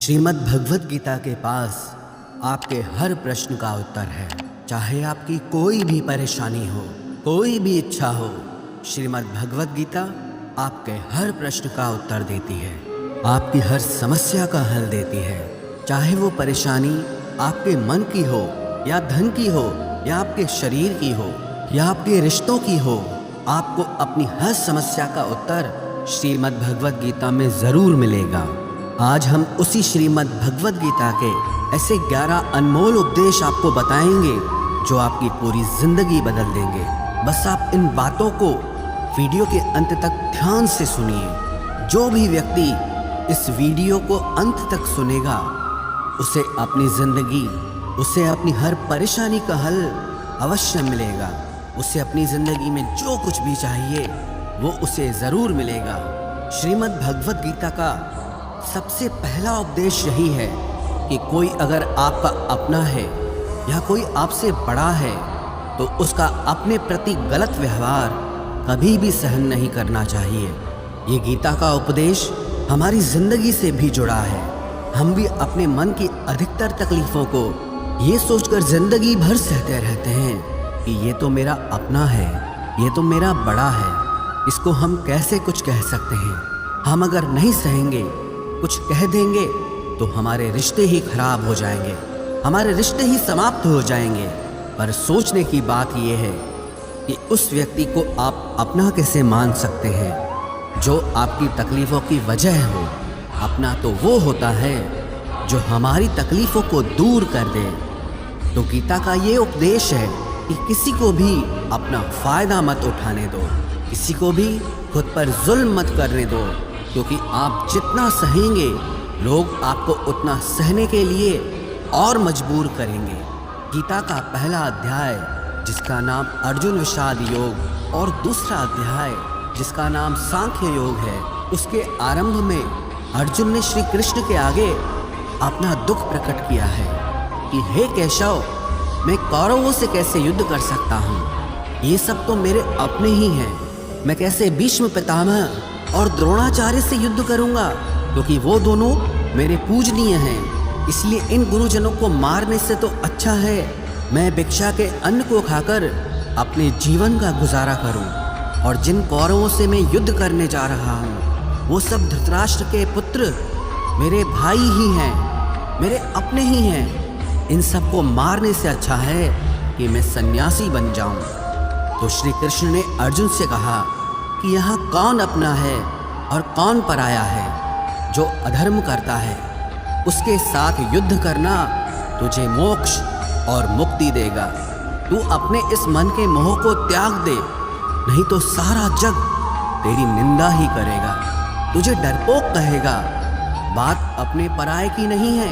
श्रीमद् भगवत गीता के पास आपके हर प्रश्न का उत्तर है। चाहे आपकी कोई भी परेशानी हो, कोई भी इच्छा हो, श्रीमद् भगवत गीता आपके हर प्रश्न का उत्तर देती है, आपकी हर समस्या का हल देती है। चाहे वो परेशानी आपके मन की हो या धन की हो या आपके शरीर की हो या आपके रिश्तों की हो, आपको अपनी हर समस्या का उत्तर श्रीमद् भगवत गीता में ज़रूर मिलेगा। आज हम उसी श्रीमद् भगवत गीता के ऐसे 11 अनमोल उपदेश आपको बताएंगे जो आपकी पूरी जिंदगी बदल देंगे। बस आप इन बातों को वीडियो के अंत तक ध्यान से सुनिए। जो भी व्यक्ति इस वीडियो को अंत तक सुनेगा, उसे अपनी जिंदगी, उसे अपनी हर परेशानी का हल अवश्य मिलेगा। उसे अपनी जिंदगी में जो कुछ भी चाहिए वो उसे ज़रूर मिलेगा। श्रीमद् भगवत गीता का सबसे पहला उपदेश यही है कि कोई अगर आपका अपना है या कोई आपसे बड़ा है तो उसका अपने प्रति गलत व्यवहार कभी भी सहन नहीं करना चाहिए। ये गीता का उपदेश हमारी ज़िंदगी से भी जुड़ा है। हम भी अपने मन की अधिकतर तकलीफ़ों को ये सोचकर ज़िंदगी भर सहते रहते हैं कि ये तो मेरा अपना है, ये तो मेरा बड़ा है, इसको हम कैसे कुछ कह सकते हैं। हम अगर नहीं सहेंगे, कुछ कह देंगे तो हमारे रिश्ते ही खराब हो जाएंगे, हमारे रिश्ते ही समाप्त हो जाएंगे। पर सोचने की बात यह है कि उस व्यक्ति को आप अपना कैसे मान सकते हैं जो आपकी तकलीफ़ों की वजह हो। अपना तो वो होता है जो हमारी तकलीफ़ों को दूर कर दे। तो गीता का ये उपदेश है कि किसी को भी अपना फ़ायदा मत उठाने दो, किसी को भी खुद पर जुल्म मत करने दो, क्योंकि आप जितना सहेंगे लोग आपको उतना सहने के लिए और मजबूर करेंगे। गीता का पहला अध्याय जिसका नाम अर्जुन विषाद योग और दूसरा अध्याय जिसका नाम सांख्य योग है, उसके आरंभ में अर्जुन ने श्री कृष्ण के आगे अपना दुख प्रकट किया है कि हे केशव, मैं कौरवों से कैसे युद्ध कर सकता हूँ। ये सब तो मेरे अपने ही हैं। मैं कैसे भीष्म पितामह और द्रोणाचार्य से युद्ध करूंगा, क्योंकि वो दोनों मेरे पूजनीय हैं। इसलिए इन गुरुजनों को मारने से तो अच्छा है मैं भिक्षा के अन्न को खाकर अपने जीवन का गुजारा करूं। और जिन कौरवों से मैं युद्ध करने जा रहा हूं, वो सब धृतराष्ट्र के पुत्र मेरे भाई ही हैं, मेरे अपने ही हैं। इन सबको मारने से अच्छा है कि मैं सन्यासी बन जाऊं। तो श्री कृष्ण ने अर्जुन से कहा कि यहाँ कौन अपना है और कौन पराया है। जो अधर्म करता है उसके साथ युद्ध करना तुझे मोक्ष और मुक्ति देगा। तू अपने इस मन के मोह को त्याग दे, नहीं तो सारा जग तेरी निंदा ही करेगा, तुझे डरपोक कहेगा। बात अपने पराये की नहीं है,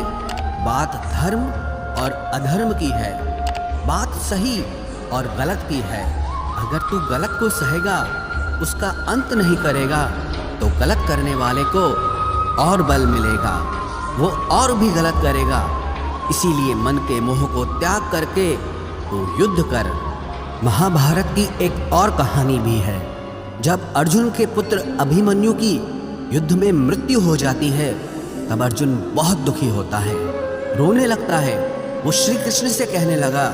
बात धर्म और अधर्म की है, बात सही और गलत की है। अगर तू गलत को सहेगा, उसका अंत नहीं करेगा, तो गलत करने वाले को और बल मिलेगा, वो और भी गलत करेगा। इसीलिए मन के मोह को त्याग करके तू युद्ध कर। महाभारत की एक और कहानी भी है। जब अर्जुन के पुत्र अभिमन्यु की युद्ध में मृत्यु हो जाती है, तब अर्जुन बहुत दुखी होता है, रोने लगता है। वो श्री कृष्ण से कहने लगा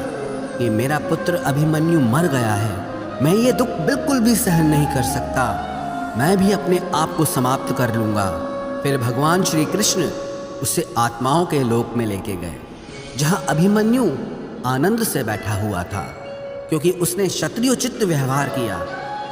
कि मेरा पुत्र अभिमन्यु मर गया है, मैं ये दुख बिल्कुल भी सहन नहीं कर सकता, मैं भी अपने आप को समाप्त कर लूँगा। फिर भगवान श्री कृष्ण उसे आत्माओं के लोक में लेके गए, जहाँ अभिमन्यु आनंद से बैठा हुआ था, क्योंकि उसने क्षत्रियोचित व्यवहार किया,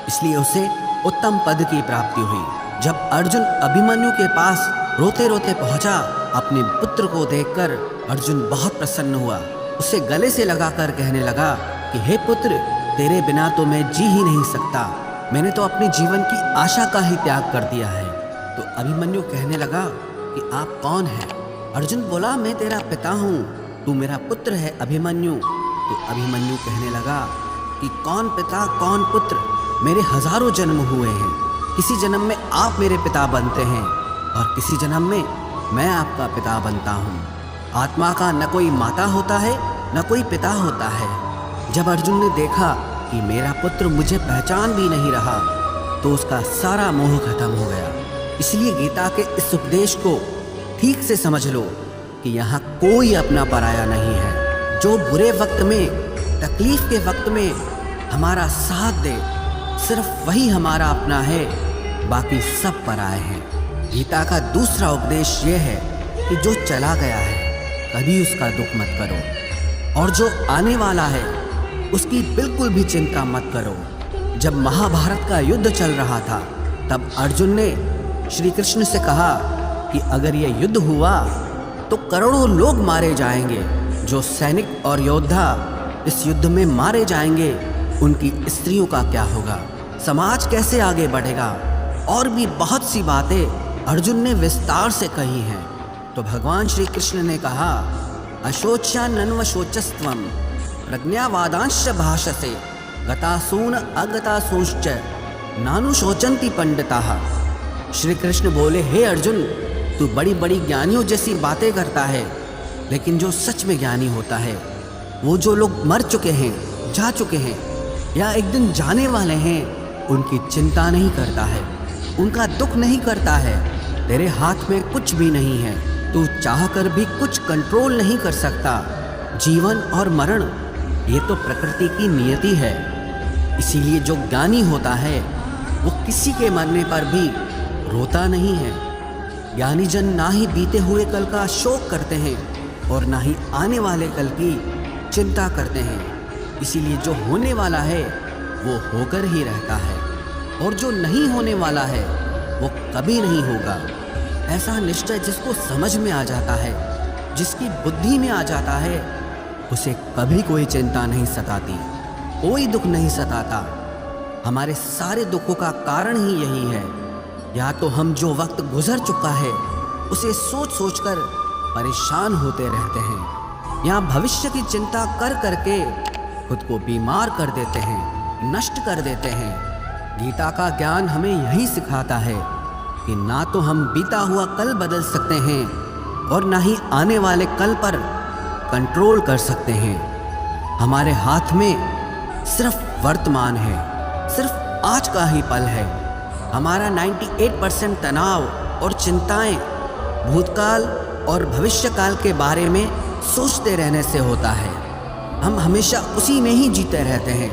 इसलिए उसे उत्तम पद की प्राप्ति हुई। जब अर्जुन अभिमन्यु के पास रोते रोते पहुँचा, अपने पुत्र को देखकर अर्जुन बहुत प्रसन्न हुआ। उसे गले से लगाकर कहने लगा कि हे पुत्र, तेरे बिना तो मैं जी ही नहीं सकता, मैंने तो अपने जीवन की आशा का ही त्याग कर दिया है। तो अभिमन्यु कहने लगा कि आप कौन हैं? अर्जुन बोला, मैं तेरा पिता हूँ, तू मेरा पुत्र है अभिमन्यु। तो अभिमन्यु कहने लगा कि कौन पिता कौन पुत्र, मेरे हजारों जन्म हुए हैं, किसी जन्म में आप मेरे पिता बनते हैं और किसी जन्म में मैं आपका पिता बनता हूँ। आत्मा का न कोई माता होता है न कोई पिता होता है। जब अर्जुन ने देखा कि मेरा पुत्र मुझे पहचान भी नहीं रहा, तो उसका सारा मोह खत्म हो गया। इसलिए गीता के इस उपदेश को ठीक से समझ लो कि यहाँ कोई अपना पराया नहीं है। जो बुरे वक्त में, तकलीफ के वक्त में हमारा साथ दे, सिर्फ वही हमारा अपना है, बाकी सब पराए हैं। गीता का दूसरा उपदेश ये है कि जो चला गया है कभी उसका दुख मत करो, और जो आने वाला है उसकी बिल्कुल भी चिंता मत करो। जब महाभारत का युद्ध चल रहा था तब अर्जुन ने श्री कृष्ण से कहा कि अगर ये युद्ध हुआ तो करोड़ों लोग मारे जाएंगे। जो सैनिक और योद्धा इस युद्ध में मारे जाएंगे उनकी स्त्रियों का क्या होगा, समाज कैसे आगे बढ़ेगा। और भी बहुत सी बातें अर्जुन ने विस्तार से कही हैं। तो भगवान श्री कृष्ण ने कहा, अशोच्यान्नन्व शोचस्त्वम प्रज्ञावादांश भाषसे गतासून अगतासूश्च नानुशोचन्ति पंडिताः। श्री कृष्ण बोले, हे अर्जुन, तू बड़ी बड़ी ज्ञानियों जैसी बातें करता है, लेकिन जो सच में ज्ञानी होता है, वो जो लोग मर चुके हैं, जा चुके हैं या एक दिन जाने वाले हैं, उनकी चिंता नहीं करता है, उनका दुख नहीं करता है। तेरे हाथ में कुछ भी नहीं है, तू चाह कर भी कुछ कंट्रोल नहीं कर सकता। जीवन और मरण ये तो प्रकृति की नियति है। इसीलिए जो ज्ञानी होता है वो किसी के मरने पर भी रोता नहीं है। ज्ञानी जन ना ही बीते हुए कल का शोक करते हैं और ना ही आने वाले कल की चिंता करते हैं। इसीलिए जो होने वाला है वो होकर ही रहता है, और जो नहीं होने वाला है वो कभी नहीं होगा। ऐसा निश्चय जिसको समझ में आ जाता है, जिसकी बुद्धि में आ जाता है, उसे कभी कोई चिंता नहीं सताती, कोई दुख नहीं सताता। हमारे सारे दुखों का कारण ही यही है। या तो हम जो वक्त गुजर चुका है उसे सोच सोच कर परेशान होते रहते हैं, या भविष्य की चिंता कर करके खुद को बीमार कर देते हैं, नष्ट कर देते हैं। गीता का ज्ञान हमें यही सिखाता है कि ना तो हम बीता हुआ कल बदल सकते हैं और ना ही आने वाले कल पर कंट्रोल कर सकते हैं। हमारे हाथ में सिर्फ वर्तमान है, सिर्फ आज का ही पल है। हमारा 98% तनाव और चिंताएं भूतकाल और भविष्यकाल के बारे में सोचते रहने से होता है। हम हमेशा उसी में ही जीते रहते हैं,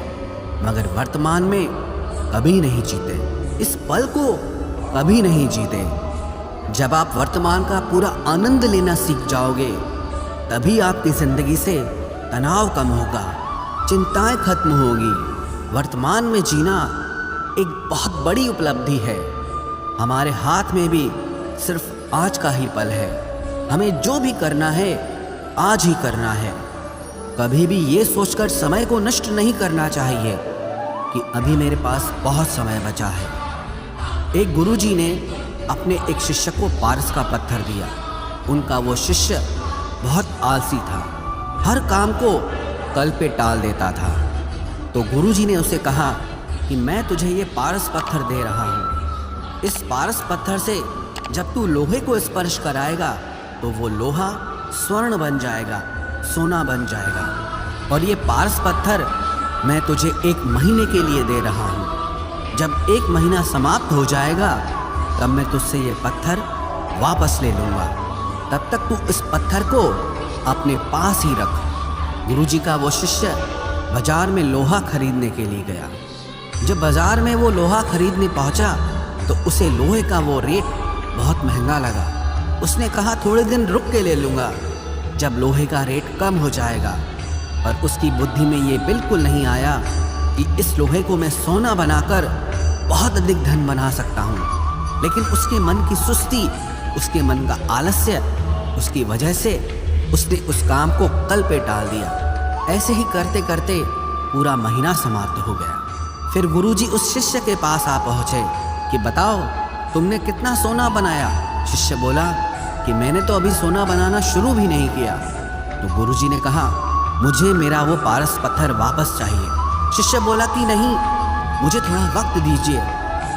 मगर वर्तमान में कभी नहीं जीते, इस पल को कभी नहीं जीते। जब आप वर्तमान का पूरा आनंद लेना सीख जाओगे तभी आपकी ज़िंदगी से तनाव कम होगा, चिंताएं खत्म होगी। वर्तमान में जीना एक बहुत बड़ी उपलब्धि है। हमारे हाथ में भी सिर्फ आज का ही पल है। हमें जो भी करना है आज ही करना है। कभी भी ये सोचकर समय को नष्ट नहीं करना चाहिए कि अभी मेरे पास बहुत समय बचा है। एक गुरुजी ने अपने एक शिष्य को पारस का पत्थर दिया। उनका वो शिष्य बहुत आलसी था, हर काम को कल पे टाल देता था। तो गुरुजी ने उसे कहा कि मैं तुझे ये पारस पत्थर दे रहा हूँ। इस पारस पत्थर से जब तू लोहे को स्पर्श कराएगा तो वो लोहा स्वर्ण बन जाएगा, सोना बन जाएगा। और ये पारस पत्थर मैं तुझे 1 महीने के लिए दे रहा हूँ। जब 1 महीना समाप्त हो जाएगा तब मैं तुझसे ये पत्थर वापस ले लूँगा। तब तक तू इस पत्थर को अपने पास ही रख। गुरुजी का वो शिष्य बाजार में लोहा खरीदने के लिए गया। जब बाजार में वो लोहा खरीदने पहुंचा तो उसे लोहे का वो रेट बहुत महंगा लगा। उसने कहा थोड़े दिन रुक के ले लूँगा, जब लोहे का रेट कम हो जाएगा। पर उसकी बुद्धि में ये बिल्कुल नहीं आया कि इस लोहे को मैं सोना बनाकर बहुत अधिक धन बना सकता हूँ। लेकिन उसके मन की सुस्ती, उसके मन का आलस्य, उसकी वजह से उसने उस काम को कल पे टाल दिया। ऐसे ही करते करते पूरा महीना समाप्त हो गया। फिर गुरुजी उस शिष्य के पास आ पहुँचे कि बताओ तुमने कितना सोना बनाया। शिष्य बोला कि मैंने तो अभी सोना बनाना शुरू भी नहीं किया। तो गुरुजी ने कहा मुझे मेरा वो पारस पत्थर वापस चाहिए। शिष्य बोला कि नहीं, मुझे थोड़ा वक्त दीजिए,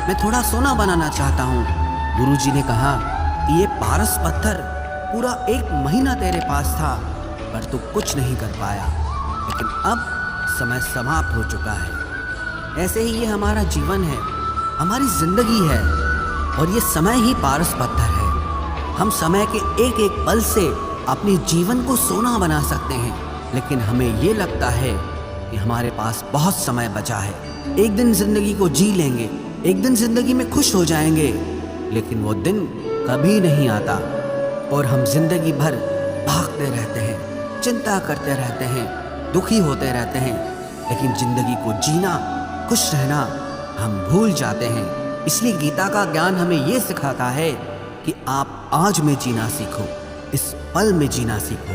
मैं थोड़ा सोना बनाना चाहता हूँ। गुरुजी ने कहा कि ये पारस पत्थर पूरा 1 महीना तेरे पास था पर तू कुछ नहीं कर पाया, लेकिन अब समय समाप्त हो चुका है। ऐसे ही ये हमारा जीवन है, हमारी जिंदगी है, और ये समय ही पारस पत्थर है। हम समय के एक एक पल से अपने जीवन को सोना बना सकते हैं, लेकिन हमें ये लगता है कि हमारे पास बहुत समय बचा है। एक दिन जिंदगी को जी लेंगे, एक दिन जिंदगी में खुश हो जाएंगे, लेकिन वो दिन कभी नहीं आता और हम जिंदगी भर भागते रहते हैं, चिंता करते रहते हैं, दुखी होते रहते हैं, लेकिन जिंदगी को जीना, खुश रहना हम भूल जाते हैं। इसलिए गीता का ज्ञान हमें ये सिखाता है कि आप आज में जीना सीखो, इस पल में जीना सीखो।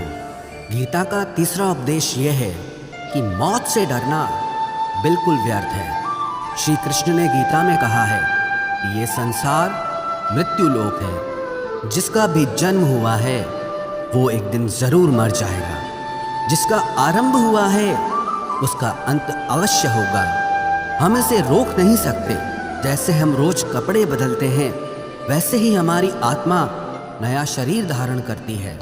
गीता का तीसरा उपदेश यह है कि मौत से डरना बिल्कुल व्यर्थ है। श्री कृष्ण ने गीता में कहा है कि ये संसार मृत्यु लोक है, जिसका भी जन्म हुआ है वो एक दिन जरूर मर जाएगा, जिसका आरंभ हुआ है उसका अंत अवश्य होगा। हम इसे रोक नहीं सकते। जैसे हम रोज कपड़े बदलते हैं, वैसे ही हमारी आत्मा नया शरीर धारण करती है।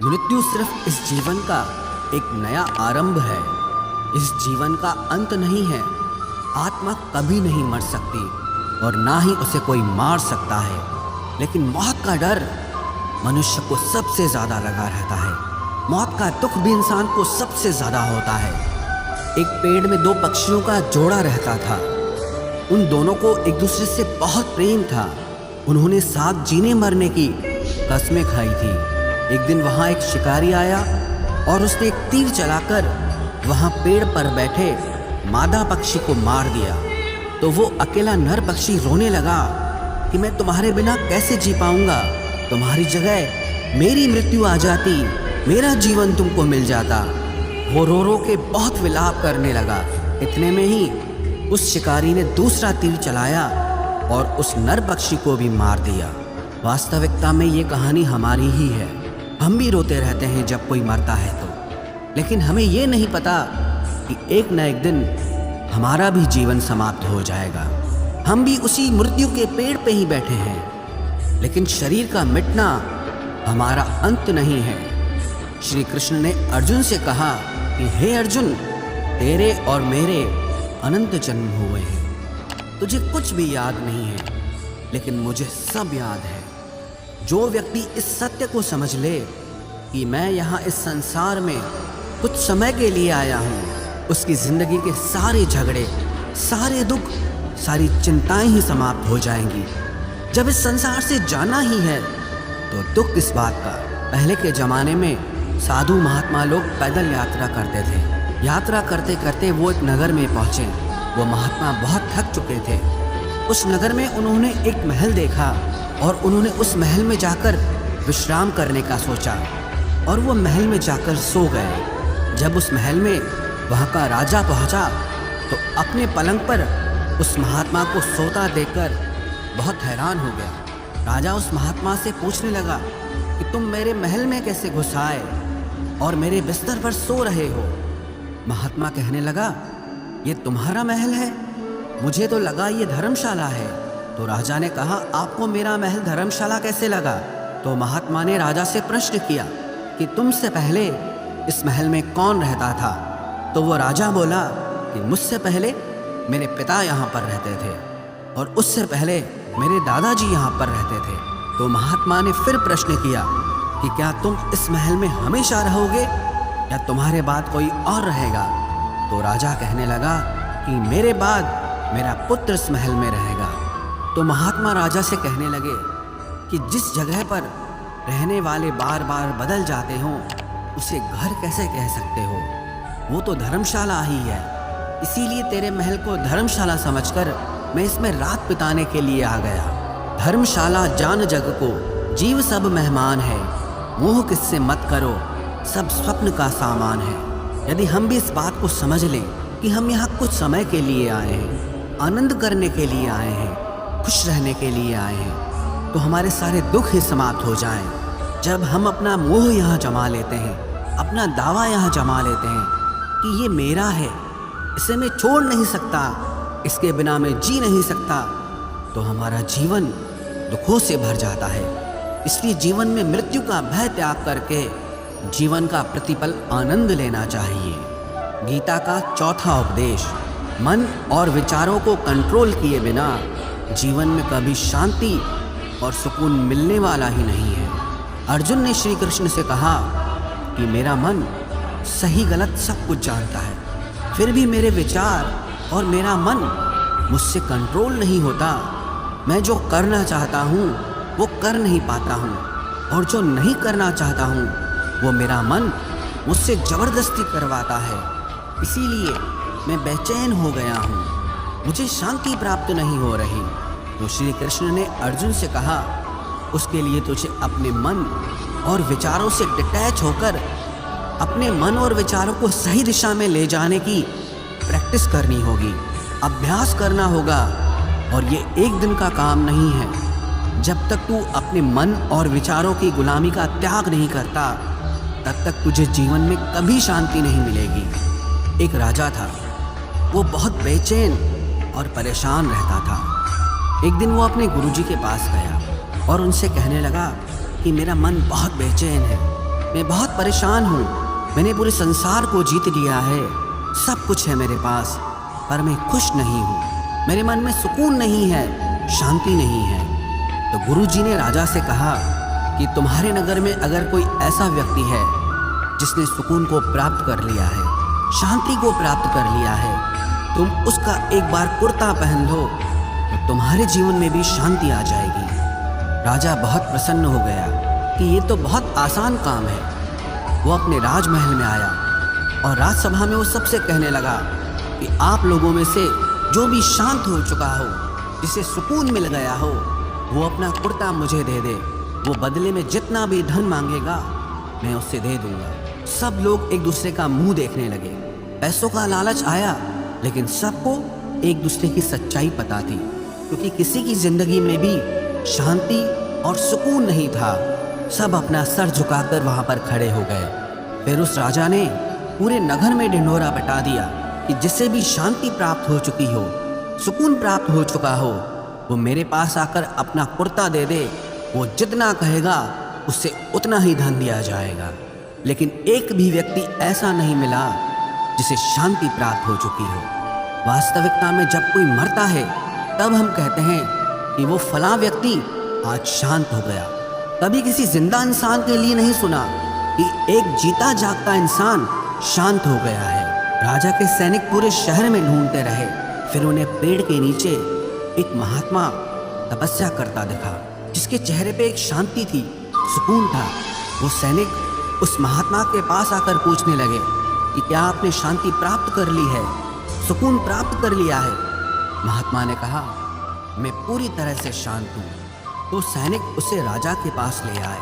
मृत्यु सिर्फ इस जीवन का एक नया आरंभ है, इस जीवन का अंत नहीं है। आत्मा कभी नहीं मर सकती और ना ही उसे कोई मार सकता है, लेकिन मौत का डर मनुष्य को सबसे ज्यादा लगा रहता है। मौत का दुख भी इंसान को सबसे ज्यादा होता है। एक पेड़ में दो पक्षियों का जोड़ा रहता था। उन दोनों को एक दूसरे से बहुत प्रेम था। उन्होंने साथ जीने मरने की कस्में खाई थी। एक दिन वहाँ एक शिकारी आया और उसने एक तीर चलाकर वहाँ पेड़ पर बैठे मादा पक्षी को मार दिया। तो वो अकेला नर पक्षी रोने लगा कि मैं तुम्हारे बिना कैसे जी पाऊंगा, तुम्हारी जगह मेरी मृत्यु आ जाती, मेरा जीवन तुमको मिल जाता। वो रो रो के बहुत विलाप करने लगा। इतने में ही उस शिकारी ने दूसरा तीर चलाया और उस नर पक्षी को भी मार दिया। वास्तविकता में ये कहानी हमारी ही है। हम भी रोते रहते हैं जब कोई मरता है तो, लेकिन हमें ये नहीं पता कि एक न एक दिन हमारा भी जीवन समाप्त हो जाएगा। हम भी उसी मृत्यु के पेड़ पे ही बैठे हैं, लेकिन शरीर का मिटना हमारा अंत नहीं है। श्री कृष्ण ने अर्जुन से कहा कि हे अर्जुन, तेरे और मेरे अनंत जन्म हुए हैं, तुझे कुछ भी याद नहीं है, लेकिन मुझे सब याद है। जो व्यक्ति इस सत्य को समझ ले कि मैं यहाँ इस संसार में कुछ समय के लिए आया हूँ, उसकी जिंदगी के सारे झगड़े, सारे दुख, सारी चिंताएं ही समाप्त हो जाएंगी। जब इस संसार से जाना ही है तो दुख किस बात का। पहले के जमाने में साधु महात्मा लोग पैदल यात्रा करते थे। यात्रा करते करते वो एक नगर में पहुंचे। वो महात्मा बहुत थक चुके थे। उस नगर में उन्होंने एक महल देखा और उन्होंने उस महल में जाकर विश्राम करने का सोचा और वो महल में जाकर सो गए। जब उस महल में वहाँ का राजा पहुँचा तो अपने पलंग पर उस महात्मा को सोता देखकर बहुत हैरान हो गया। राजा उस महात्मा से पूछने लगा कि तुम मेरे महल में कैसे घुस आए और मेरे बिस्तर पर सो रहे हो। महात्मा कहने लगा, ये तुम्हारा महल है, मुझे तो लगा ये धर्मशाला है। तो राजा ने कहा, आपको मेरा महल धर्मशाला कैसे लगा? तो महात्मा ने राजा से प्रश्न किया कि तुमसे पहले इस महल में कौन रहता था? तो वो राजा बोला कि मुझसे पहले मेरे पिता यहाँ पर रहते थे और उससे पहले मेरे दादाजी यहाँ पर रहते थे। तो महात्मा ने फिर प्रश्न किया कि क्या तुम इस महल में हमेशा रहोगे या तुम्हारे बाद कोई और रहेगा? तो राजा कहने लगा कि मेरे बाद मेरा पुत्र इस महल में रहेगा। तो महात्मा राजा से कहने लगे कि जिस जगह पर रहने वाले बार बार बदल जाते हों उसे घर कैसे कह सकते हो? वो तो धर्मशाला ही है। इसीलिए तेरे महल को धर्मशाला समझकर मैं इसमें रात बिताने के लिए आ गया। धर्मशाला जान जग को, जीव सब मेहमान है, मोह किससे मत करो, सब स्वप्न का सामान है। यदि हम भी इस बात को समझ लें कि हम यहाँ कुछ समय के लिए आए हैं, आनंद करने के लिए आए हैं, खुश रहने के लिए आए हैं, तो हमारे सारे दुख ही समाप्त हो जाएं। जब हम अपना मोह यहाँ जमा लेते हैं, अपना दावा यहाँ जमा लेते हैं कि ये मेरा है, इसे मैं छोड़ नहीं सकता, इसके बिना मैं जी नहीं सकता, तो हमारा जीवन दुखों से भर जाता है। इसलिए जीवन में मृत्यु का भय त्याग करके जीवन का प्रतिपल आनंद लेना चाहिए। गीता का चौथा उपदेश, मन और विचारों को कंट्रोल किए बिना जीवन में कभी शांति और सुकून मिलने वाला ही नहीं है। अर्जुन ने श्री कृष्ण से कहा कि मेरा मन सही गलत सब कुछ जानता है, फिर भी मेरे विचार और मेरा मन मुझसे कंट्रोल नहीं होता। मैं जो करना चाहता हूँ वो कर नहीं पाता हूँ, और जो नहीं करना चाहता हूँ वो मेरा मन मुझसे ज़बरदस्ती करवाता है। इसीलिए मैं बेचैन हो गया हूँ, मुझे शांति प्राप्त नहीं हो रही। तो श्री कृष्ण ने अर्जुन से कहा, उसके लिए तुझे अपने मन और विचारों से डिटैच होकर अपने मन और विचारों को सही दिशा में ले जाने की प्रैक्टिस करनी होगी, अभ्यास करना होगा। और ये एक दिन का काम नहीं है। जब तक तू अपने मन और विचारों की गुलामी का त्याग नहीं करता, तब तक तुझे जीवन में कभी शांति नहीं मिलेगी। एक राजा था, वो बहुत बेचैन और परेशान रहता था। एक दिन वो अपने गुरुजी के पास गया और उनसे कहने लगा कि मेरा मन बहुत बेचैन है, मैं बहुत परेशान हूँ, मैंने पूरे संसार को जीत लिया है, सब कुछ है मेरे पास, पर मैं खुश नहीं हूँ, मेरे मन में सुकून नहीं है, शांति नहीं है। तो गुरुजी ने राजा से कहा कि तुम्हारे नगर में अगर कोई ऐसा व्यक्ति है जिसने सुकून को प्राप्त कर लिया है, शांति को प्राप्त कर लिया है, तुम उसका एक बार कुर्ता पहन लो तो तुम्हारे जीवन में भी शांति आ जाएगी। राजा बहुत प्रसन्न हो गया कि ये तो बहुत आसान काम है। वो अपने राजमहल में आया और राजसभा में वो सबसे कहने लगा कि आप लोगों में से जो भी शांत हो चुका हो, जिसे सुकून मिल गया हो, वो अपना कुर्ता मुझे दे दे। वो बदले में जितना भी धन मांगेगा मैं उससे दे दूंगा। सब लोग एक दूसरे का मुंह देखने लगे। पैसों का लालच आया, लेकिन सबको एक दूसरे की सच्चाई पता थी, क्योंकि किसी की जिंदगी में भी शांति और सुकून नहीं था। सब अपना सर झुकाकर वहां पर खड़े हो गए। फिर उस राजा ने पूरे नगर में ढिंढोरा पिटा दिया कि जिसे भी शांति प्राप्त हो चुकी हो, सुकून प्राप्त हो चुका हो, वो मेरे पास आकर अपना कुर्ता दे दे। वो जितना कहेगा उससे उतना ही धन दिया जाएगा। लेकिन एक भी व्यक्ति ऐसा नहीं मिला जिसे शांति प्राप्त हो चुकी हो। वास्तविकता में जब कोई मरता है तब हम कहते हैं कि वो फलां व्यक्ति आज शांत हो गया। कभी किसी जिंदा इंसान के लिए नहीं सुना कि एक जीता जागता इंसान शांत हो गया है। राजा के सैनिक पूरे शहर में ढूंढते रहे, फिर उन्हें पेड़ के नीचे एक महात्मा तपस्या करता दिखा, जिसके चेहरे पे एक शांति थी, सुकून था। वो सैनिक उस महात्मा के पास आकर पूछने लगे कि क्या आपने शांति प्राप्त कर ली है, सुकून प्राप्त कर लिया है? महात्मा ने कहा, मैं पूरी तरह से शांत हूँ। तो सैनिक उसे राजा के पास ले आए।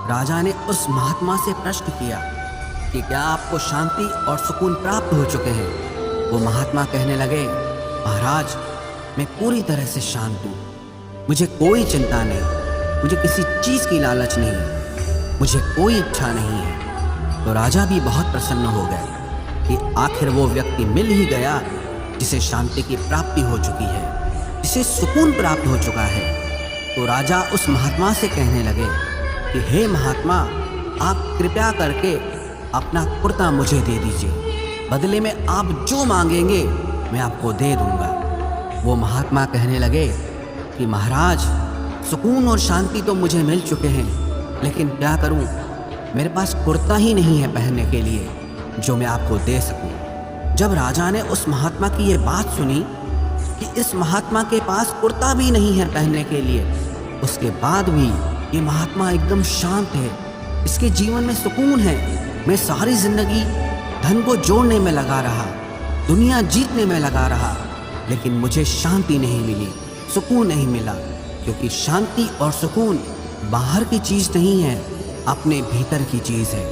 राजा ने उस महात्मा से प्रश्न किया कि क्या आपको शांति और सुकून प्राप्त हो चुके हैं? वो महात्मा कहने लगे, महाराज, मैं पूरी तरह से शांत हूँ, मुझे कोई चिंता नहीं, मुझे किसी चीज़ की लालच नहीं, मुझे कोई इच्छा नहीं है। तो राजा भी बहुत प्रसन्न हो गए कि आखिर वो व्यक्ति मिल ही गया जिसे शांति की प्राप्ति हो चुकी है, जिसे सुकून प्राप्त हो चुका है। तो राजा उस महात्मा से कहने लगे कि हे महात्मा, आप कृपया करके अपना कुर्ता मुझे दे दीजिए, बदले में आप जो मांगेंगे मैं आपको दे दूंगा। वो महात्मा कहने लगे कि महाराज, सुकून और शांति तो मुझे मिल चुके हैं, लेकिन क्या करूं, मेरे पास कुर्ता ही नहीं है पहनने के लिए जो मैं आपको दे सकूं। जब राजा ने उस महात्मा की ये बात सुनी कि इस महात्मा के पास कुर्ता भी नहीं है पहनने के लिए, उसके बाद भी ये महात्मा एकदम शांत है, इसके जीवन में सुकून है। मैं सारी जिंदगी धन को जोड़ने में लगा रहा, दुनिया जीतने में लगा रहा, लेकिन मुझे शांति नहीं मिली, सुकून नहीं मिला, क्योंकि शांति और सुकून बाहर की चीज़ नहीं है, अपने भीतर की चीज़ है।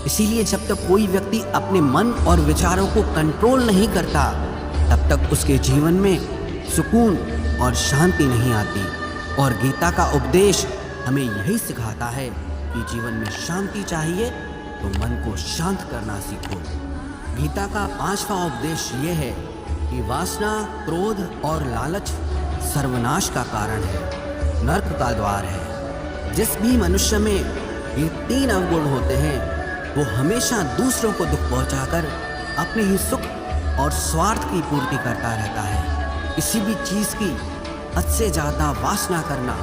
इसीलिए जब तक कोई व्यक्ति अपने मन और विचारों को कंट्रोल नहीं करता, तब तक उसके जीवन में सुकून और शांति नहीं आती। और गीता का उपदेश हमें यही सिखाता है कि जीवन में शांति चाहिए तो मन को शांत करना सीखो। गीता का 5वां उपदेश ये है कि वासना, क्रोध और लालच सर्वनाश का कारण है, नरक का द्वार है। जिस भी मनुष्य में ये 3 अवगुण होते हैं, वो हमेशा दूसरों को दुख पहुंचाकर अपने ही सुख और स्वार्थ की पूर्ति करता रहता है। किसी भी चीज़ की हद से ज़्यादा वासना करना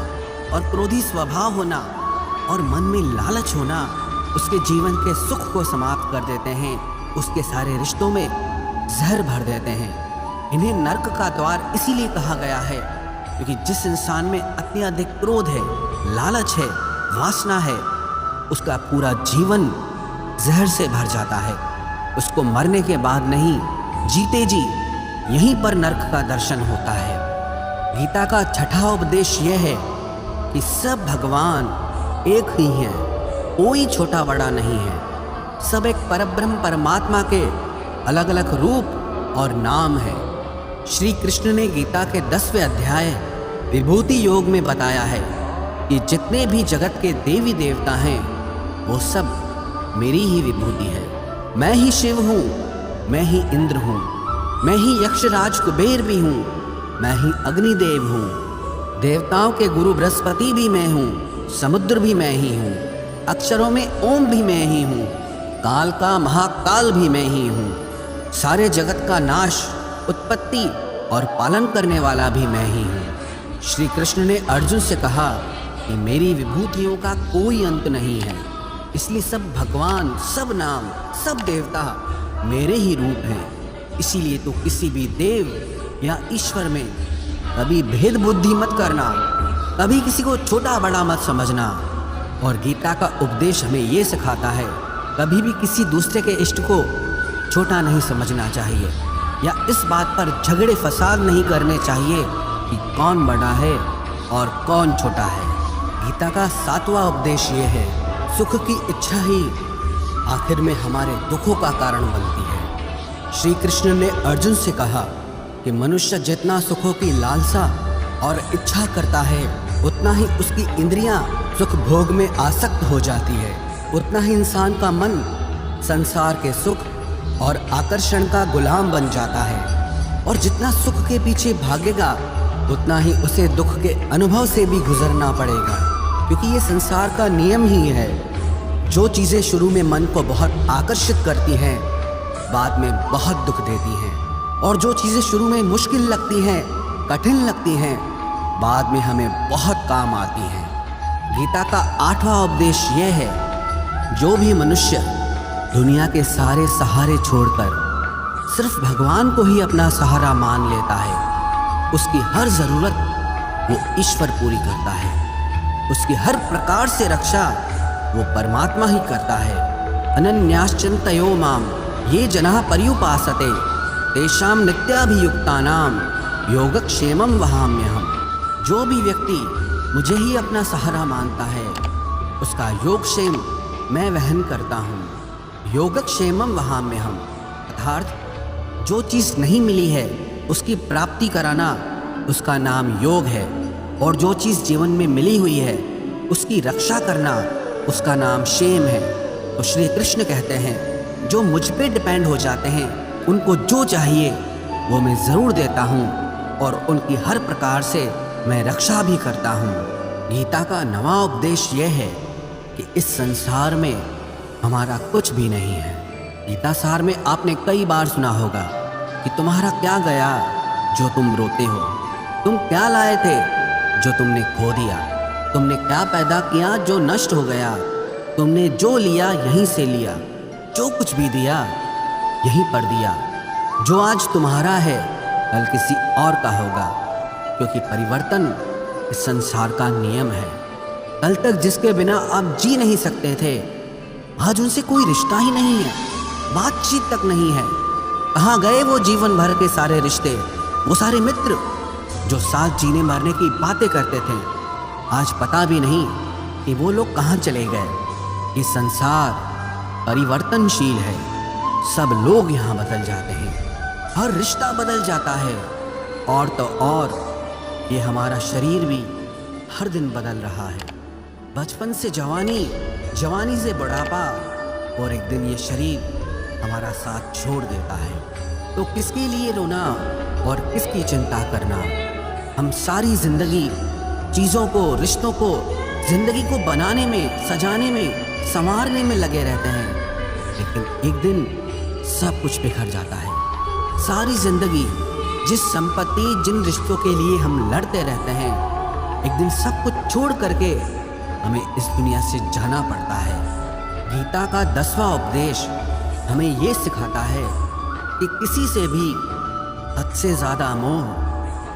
और क्रोधी स्वभाव होना और मन में लालच होना उसके जीवन के सुख को समाप्त कर देते हैं, उसके सारे रिश्तों में जहर भर देते हैं। इन्हें नर्क का द्वार इसीलिए कहा गया है क्योंकि जिस इंसान में अत्यधिक क्रोध है, लालच है, वासना है, उसका पूरा जीवन जहर से भर जाता है। उसको मरने के बाद नहीं, जीते जी यहीं पर नर्क का दर्शन होता है। गीता का छठा उपदेश यह है कि सब भगवान एक ही हैं, कोई छोटा बड़ा नहीं है। सब एक परब्रह्म परमात्मा के अलग अलग रूप और नाम है। श्री कृष्ण ने गीता के 10वें अध्याय विभूति योग में बताया है कि जितने भी जगत के देवी देवता हैं वो सब मेरी ही विभूति है। मैं ही शिव हूँ, मैं ही इंद्र हूँ, मैं ही यक्षराज कुबेर भी हूँ, मैं ही अग्निदेव हूँ। देवताओं के गुरु बृहस्पति भी मैं हूँ, समुद्र भी मैं ही हूँ, अक्षरों में ओम भी मैं ही हूँ, काल का महाकाल भी मैं ही हूँ, सारे जगत का नाश, उत्पत्ति और पालन करने वाला भी मैं ही हूँ। श्री कृष्ण ने अर्जुन से कहा कि मेरी विभूतियों का कोई अंत नहीं है, इसलिए सब भगवान, सब नाम, सब देवता मेरे ही रूप हैं। इसीलिए तो किसी भी देव या ईश्वर में कभी भेद बुद्धि मत करना, कभी किसी को छोटा बड़ा मत समझना। और गीता का उपदेश हमें ये सिखाता है कभी भी किसी दूसरे के इष्ट को छोटा नहीं समझना चाहिए या इस बात पर झगड़े फसाद नहीं करने चाहिए कि कौन बड़ा है और कौन छोटा है। गीता का 7वां उपदेश ये है, सुख की इच्छा ही आखिर में हमारे दुखों का कारण बनती है। श्री कृष्ण ने अर्जुन से कहा कि मनुष्य जितना सुखों की लालसा और इच्छा करता है उतना ही उसकी इंद्रियां सुख भोग में आसक्त हो जाती है, उतना ही इंसान का मन संसार के सुख और आकर्षण का गुलाम बन जाता है। और जितना सुख के पीछे भागेगा उतना ही उसे दुख के अनुभव से भी गुजरना पड़ेगा, क्योंकि ये संसार का नियम ही है। जो चीज़ें शुरू में मन को बहुत आकर्षित करती हैं बाद में बहुत दुख देती हैं, और जो चीज़ें शुरू में मुश्किल लगती हैं, कठिन लगती हैं, बाद में हमें बहुत काम आती हैं। गीता का 8वां उपदेश यह है, जो भी मनुष्य दुनिया के सारे सहारे छोड़कर सिर्फ भगवान को ही अपना सहारा मान लेता है, उसकी हर ज़रूरत वो ईश्वर पूरी करता है, उसकी हर प्रकार से रक्षा वो परमात्मा ही करता है। अनन्याश्चिन्तयो माम ये जनाः पर्युपासते तेषां नित्याभियुक्तानां योगक्षेमं वहाम्यहम्। जो भी व्यक्ति मुझे ही अपना सहारा मानता है उसका योगक्षेम मैं वहन करता हूँ। योगक्षेमम वहाम्यहम् अर्थात जो चीज़ नहीं मिली है उसकी प्राप्ति कराना उसका नाम योग है, और जो चीज़ जीवन में मिली हुई है उसकी रक्षा करना उसका नाम क्षेम है। तो श्री कृष्ण कहते हैं जो मुझ पे डिपेंड हो जाते हैं उनको जो चाहिए वो मैं ज़रूर देता हूँ और उनकी हर प्रकार से मैं रक्षा भी करता हूँ। गीता का 9वां उपदेश यह है कि इस संसार में हमारा कुछ भी नहीं है। गीता सार में आपने कई बार सुना होगा कि तुम्हारा क्या गया जो तुम रोते हो, तुम क्या लाए थे जो तुमने खो दिया, तुमने क्या पैदा किया जो नष्ट हो गया, तुमने जो लिया यहीं से लिया, जो कुछ भी दिया यहीं पर दिया। जो आज तुम्हारा है कल किसी और का होगा, क्योंकि परिवर्तन इस संसार का नियम है। कल तक जिसके बिना आप जी नहीं सकते थे आज उनसे कोई रिश्ता ही नहीं है, बातचीत तक नहीं है। कहाँ गए वो जीवन भर के सारे रिश्ते, वो सारे मित्र जो साथ जीने मरने की बातें करते थे, आज पता भी नहीं कि वो लोग कहाँ चले गए। ये संसार परिवर्तनशील है, सब लोग यहाँ बदल जाते हैं, हर रिश्ता बदल जाता है, और तो और ये हमारा शरीर भी हर दिन बदल रहा है। बचपन से जवानी, जवानी से बुढ़ापा, और एक दिन ये शरीर हमारा साथ छोड़ देता है। तो किसके लिए रोना और किसकी चिंता करना। हम सारी ज़िंदगी चीज़ों को, रिश्तों को, ज़िंदगी को बनाने में, सजाने में, संवारने में लगे रहते हैं, लेकिन एक दिन सब कुछ बिखर जाता है। सारी ज़िंदगी जिस संपत्ति, जिन रिश्तों के लिए हम लड़ते रहते हैं, एक दिन सब कुछ छोड़ करके हमें इस दुनिया से जाना पड़ता है। गीता का 10वां उपदेश हमें ये सिखाता है कि किसी से भी हद से ज़्यादा मोह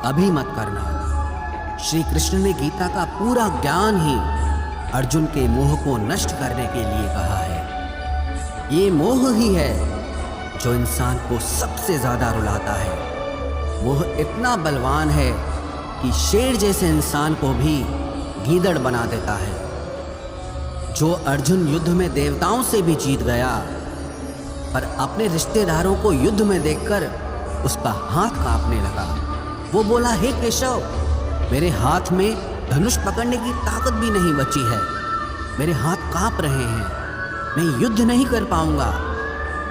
कभी मत करना। श्री कृष्ण ने गीता का पूरा ज्ञान ही अर्जुन के मोह को नष्ट करने के लिए कहा है। ये मोह ही है जो इंसान को सबसे ज़्यादा रुलाता है। मोह इतना बलवान है कि शेर जैसे इंसान को भी गीदड़ बना देता है। जो अर्जुन युद्ध में देवताओं से भी जीत गया, पर अपने रिश्तेदारों को युद्ध में देखकर उसका हाथ कांपने लगा। वो बोला, हे केशव, मेरे हाथ में धनुष पकड़ने की ताकत भी नहीं बची है, मेरे हाथ कांप रहे हैं, मैं युद्ध नहीं कर पाऊंगा।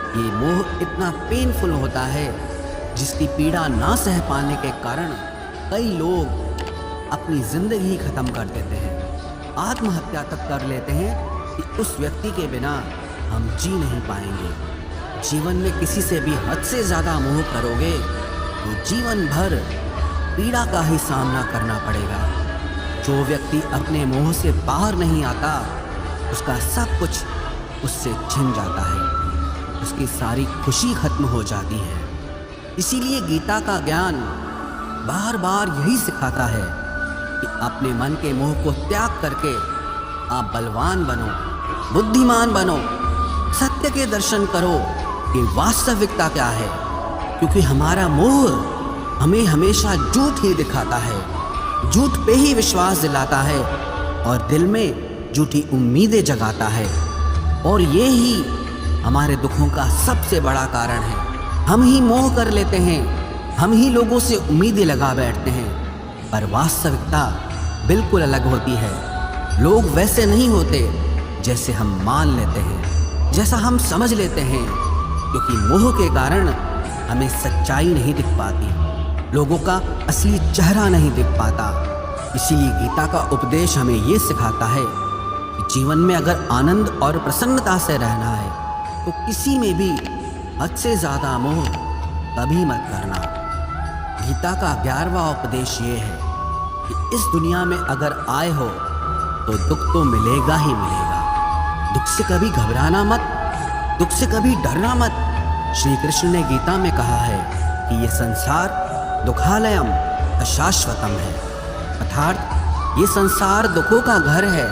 ये मोह इतना पेनफुल होता है जिसकी पीड़ा ना सह पाने के कारण कई लोग अपनी जिंदगी ही खत्म कर देते हैं, आत्महत्या तक कर लेते हैं कि उस व्यक्ति के बिना हम जी नहीं पाएंगे। जीवन में किसी से भी हद से ज़्यादा मोह करोगे तो जीवन भर पीड़ा का ही सामना करना पड़ेगा। जो व्यक्ति अपने मोह से बाहर नहीं आता, उसका सब कुछ उससे छिन जाता है, उसकी सारी खुशी खत्म हो जाती है। इसीलिए गीता का ज्ञान बार बार यही सिखाता है कि अपने मन के मोह को त्याग करके आप बलवान बनो, बुद्धिमान बनो, सत्य के दर्शन करो कि वास्तविकता क्या है। क्योंकि हमारा मोह हमें हमेशा झूठ ही दिखाता है, झूठ पे ही विश्वास दिलाता है और दिल में झूठी उम्मीदें जगाता है। और ये ही हमारे दुखों का सबसे बड़ा कारण है। हम ही मोह कर लेते हैं, हम ही लोगों से उम्मीदें लगा बैठते हैं, पर वास्तविकता बिल्कुल अलग होती है। लोग वैसे नहीं होते जैसे हम मान लेते हैं, जैसा हम समझ लेते हैं, क्योंकि मोह के कारण हमें सच्चाई नहीं दिख पाती, लोगों का असली चेहरा नहीं दिख पाता। इसीलिए गीता का उपदेश हमें ये सिखाता है कि जीवन में अगर आनंद और प्रसन्नता से रहना है तो किसी में भी हद से ज़्यादा मोह कभी मत करना। गीता का 11वां उपदेश ये है कि इस दुनिया में अगर आए हो तो दुख तो मिलेगा ही मिलेगा। दुख से कभी घबराना मत, दुख से कभी डरना मत। श्री कृष्ण ने गीता में कहा है कि ये संसार दुखालयम अशाश्वतम है, अर्थात ये संसार दुखों का घर है।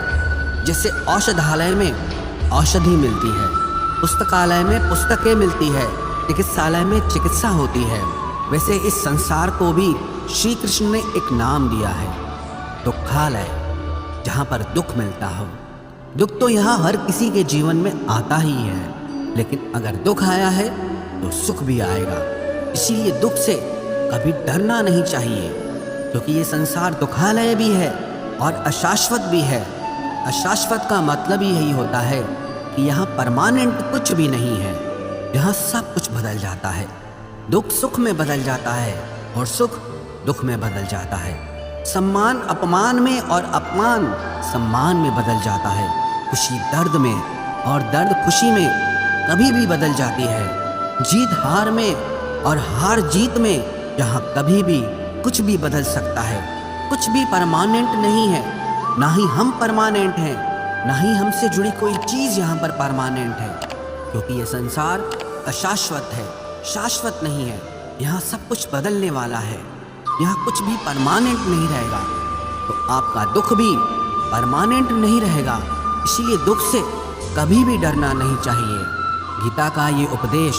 जैसे औषधालय में औषधि मिलती है, पुस्तकालय में पुस्तकें मिलती है, चिकित्सालय में चिकित्सा होती है, वैसे इस संसार को भी श्री कृष्ण ने एक नाम दिया है, दुखालय, जहाँ पर दुख मिलता हो। दुख तो यहाँ हर किसी के जीवन में आता ही है, लेकिन अगर दुख आया है तो सुख भी आएगा। इसीलिए दुख से कभी डरना नहीं चाहिए, क्योंकि ये संसार दुखालय भी है और अशाश्वत भी है। अशाश्वत का मतलब ही यही होता है कि यहाँ परमानेंट कुछ भी नहीं है, यहाँ सब कुछ बदल जाता है। दुख सुख में बदल जाता है और सुख दुख में बदल जाता है। सम्मान अपमान में और अपमान सम्मान में बदल जाता है। खुशी दर्द में और दर्द खुशी में कभी भी बदल जाती है। जीत हार में और हार जीत में यहाँ कभी भी कुछ भी बदल सकता है। कुछ भी परमानेंट नहीं है, ना ही हम परमानेंट हैं, ना ही हमसे जुड़ी कोई चीज़ यहाँ पर परमानेंट है, क्योंकि ये संसार अशाश्वत है, शाश्वत नहीं है। यहाँ सब कुछ बदलने वाला है, यहाँ कुछ भी परमानेंट नहीं रहेगा। तो आपका दुख भी परमानेंट नहीं रहेगा, इसीलिए दुख से कभी भी डरना नहीं चाहिए। गीता का ये उपदेश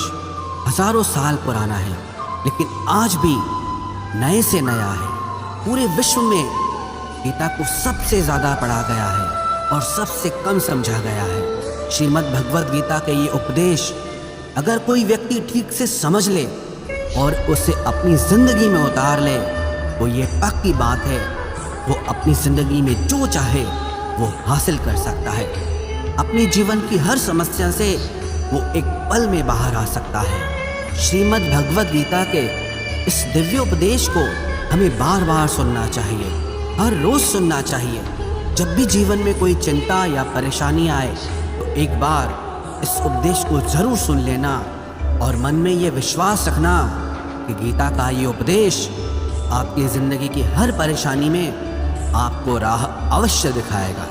हजारों साल पुराना है, लेकिन आज भी नए से नया है। पूरे विश्व में गीता को सबसे ज़्यादा पढ़ा गया है और सबसे कम समझा गया है। श्रीमद् भगवद गीता के ये उपदेश अगर कोई व्यक्ति ठीक से समझ ले और उसे अपनी ज़िंदगी में उतार ले, तो ये पक्की बात है, वो अपनी ज़िंदगी में जो चाहे वो हासिल कर सकता है। अपने जीवन की हर समस्या से वो एक पल में बाहर आ सकता है। श्रीमद् भगवद गीता के इस दिव्य उपदेश को हमें बार बार सुनना चाहिए, हर रोज़ सुनना चाहिए। जब भी जीवन में कोई चिंता या परेशानी आए तो एक बार इस उपदेश को ज़रूर सुन लेना और मन में ये विश्वास रखना कि गीता का ये उपदेश आपकी ज़िंदगी की हर परेशानी में आपको राह अवश्य दिखाएगा।